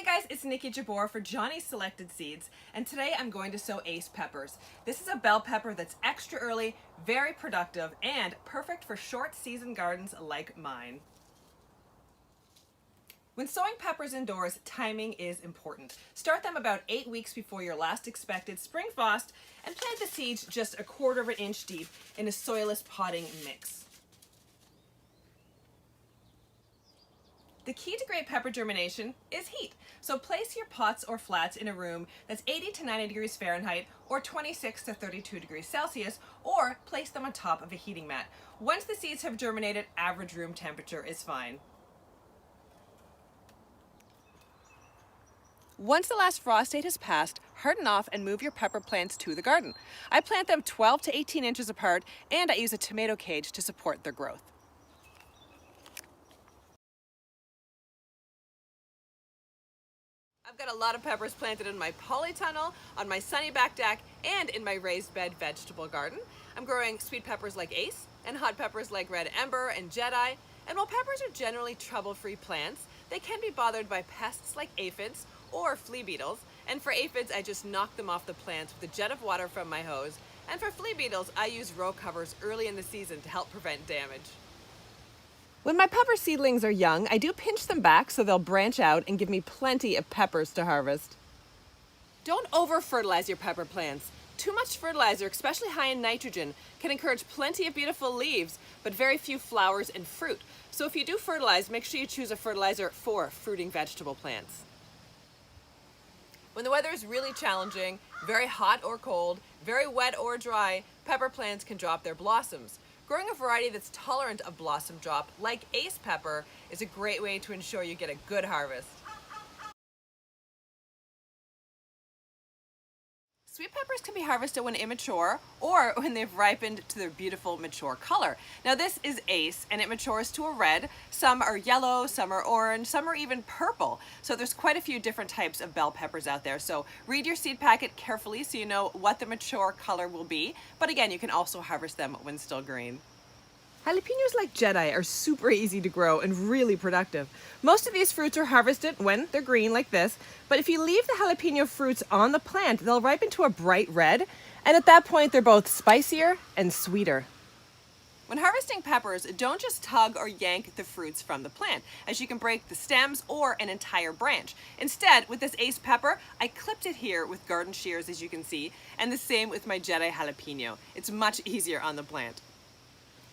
Hey guys, it's Niki Jabbour for Johnny's Selected Seeds, and today I'm going to sow ace peppers. This is a bell pepper that's extra early, very productive, and perfect for short season gardens like mine. When sowing peppers indoors, timing is important. Start them about 8 weeks before your last expected spring frost and plant the seeds just 1/4 of an inch deep in a soilless potting mix. The key to great pepper germination is heat. So place your pots or flats in a room that's 80 to 90 degrees Fahrenheit or 26 to 32 degrees Celsius, or place them on top of a heating mat. Once the seeds have germinated, average room temperature is fine. Once the last frost date has passed, harden off and move your pepper plants to the garden. I plant them 12 to 18 inches apart, and I use a tomato cage to support their growth. I've got a lot of peppers planted in my polytunnel, on my sunny back deck, and in my raised bed vegetable garden. I'm growing sweet peppers like Ace and hot peppers like Red Ember and Jedi. And while peppers are generally trouble-free plants, they can be bothered by pests like aphids or flea beetles. And for aphids, I just knock them off the plants with a jet of water from my hose. And for flea beetles, I use row covers early in the season to help prevent damage. When my pepper seedlings are young, I do pinch them back so they'll branch out and give me plenty of peppers to harvest. Don't over-fertilize your pepper plants. Too much fertilizer, especially high in nitrogen, can encourage plenty of beautiful leaves, but very few flowers and fruit. So if you do fertilize, make sure you choose a fertilizer for fruiting vegetable plants. When the weather is really challenging, very hot or cold, very wet or dry, pepper plants can drop their blossoms. Growing a variety that's tolerant of blossom drop, like ace pepper, is a great way to ensure you get a good harvest. Sweet peppers can be harvested when immature or when they've ripened to their beautiful mature color. Now this is ace and it matures to a red. Some are yellow, some are orange, some are even purple. So there's quite a few different types of bell peppers out there. So read your seed packet carefully so you know what the mature color will be. But again, you can also harvest them when still green. Jalapeños like Jedi are super easy to grow and really productive. Most of these fruits are harvested when they're green like this, but if you leave the jalapeno fruits on the plant, they'll ripen to a bright red, and at that point they're both spicier and sweeter. When harvesting peppers, don't just tug or yank the fruits from the plant, as you can break the stems or an entire branch. Instead, with this ace pepper, I clipped it here with garden shears, as you can see, and the same with my Jedi jalapeno. It's much easier on the plant.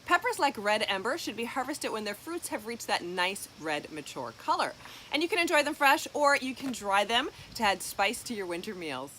Peppers like Red Ember should be harvested when their fruits have reached that nice red mature color. And you can enjoy them fresh or you can dry them to add spice to your winter meals.